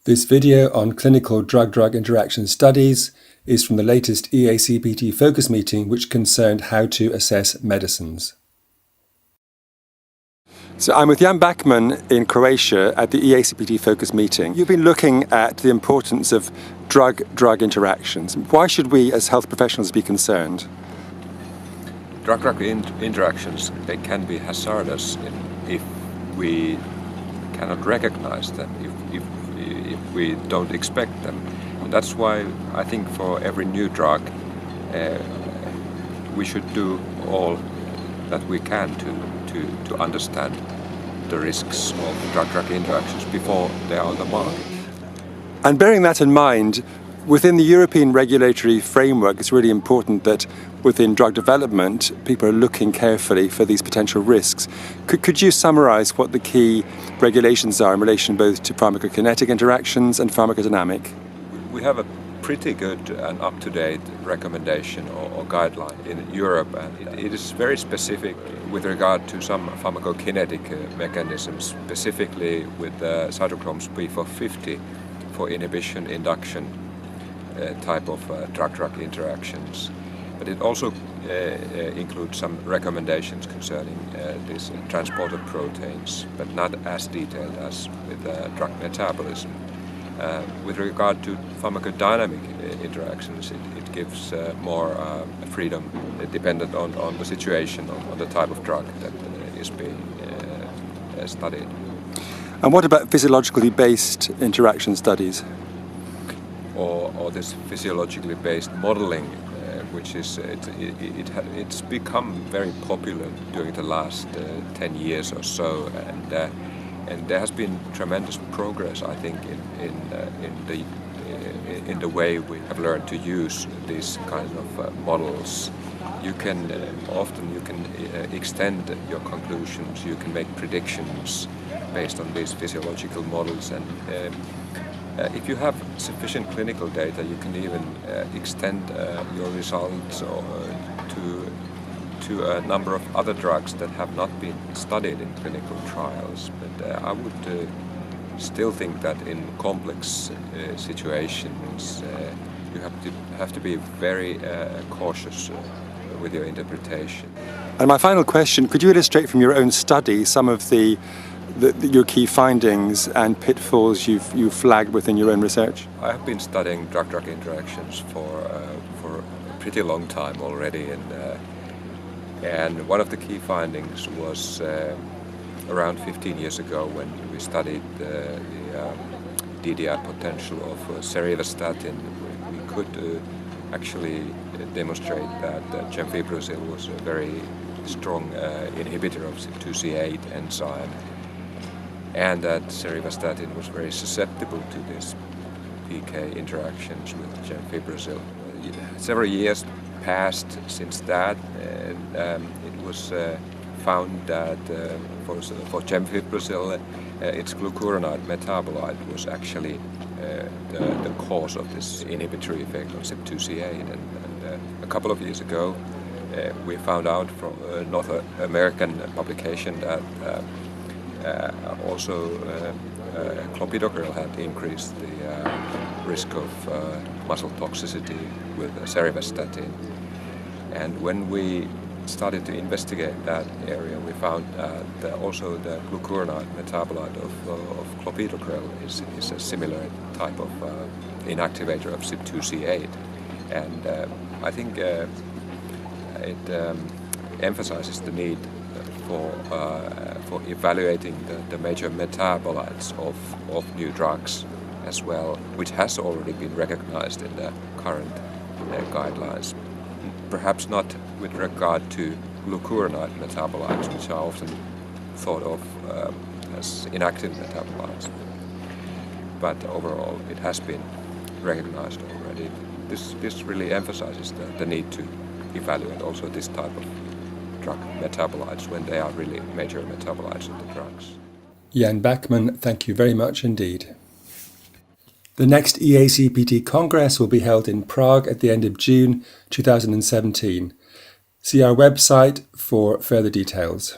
This video on clinical drug-drug interaction studies is from the latest EACPT focus meeting, which concerned how to assess medicines. So I'm with Jan Backman in Croatia at the EACPT focus meeting. You've been looking at the importance of drug-drug interactions. Why should we as health professionals be concerned? Drug-drug interactions, they can be hazardous if we cannot recognize them, if we don't expect them. And that's why I think for every new drug we should do all that we can to understand the risks of drug-drug interactions before they are on the market. And bearing that in mind, within the European regulatory framework, it's really important that within drug development, people are looking carefully for these potential risks. Could you summarize what the key regulations are in relation both to pharmacokinetic interactions and pharmacodynamic? We have a pretty good and up-to-date recommendation or guideline in Europe, and it is very specific with regard to some pharmacokinetic mechanisms, specifically with cytochromes P450 for inhibition induction type of drug-drug interactions. But it also includes some recommendations concerning these transporter proteins, but not as detailed as with drug metabolism. With regard to pharmacodynamic interactions, it gives more freedom dependent on the situation, on the type of drug that is being studied. And what about physiologically based interaction studies? Or this physiologically based modeling, which is it's become very popular during the last 10 years or so, and there has been tremendous progress, I think, in the way we have learned to use these kinds of models. You can often extend your conclusions. You can make predictions based on these physiological models, and if you have sufficient clinical data, you can even extend your results to a number of other drugs that have not been studied in clinical trials. But I would still think that in complex situations, you have to be very cautious with your interpretation. And my final question, could you illustrate from your own study some of your key findings and pitfalls you've flagged within your own research? I have been studying drug-drug interactions for a pretty long time already, and one of the key findings was around 15 years ago when we studied the DDI potential of cerevastatin. We could actually demonstrate that gemfibrozil was a very strong inhibitor of CYP2C8 enzyme, and that cerevastatin was very susceptible to these PK interactions with gemfibrozil. Several years passed since that, and it was found that for gemfibrozil, its glucuronide metabolite was actually the cause of this inhibitory effect on CYP2C8. And a couple of years ago, we found out from a North American publication that also clopidogrel had increased the risk of muscle toxicity with cerevastatin. And when we started to investigate that area, we found that also the glucuronide metabolite of clopidogrel is a similar type of inactivator of CYP2C8. And I think it emphasizes the need for evaluating the major metabolites of new drugs as well, which has already been recognized in the current guidelines. Perhaps not with regard to glucuronide metabolites, which are often thought of as inactive metabolites. But overall, it has been recognized already. This really emphasizes the need to evaluate also this type of drug metabolites when they are really major metabolites of the drugs. Jan Backman, thank you very much indeed. The next EACPT Congress will be held in Prague at the end of June 2017. See our website for further details.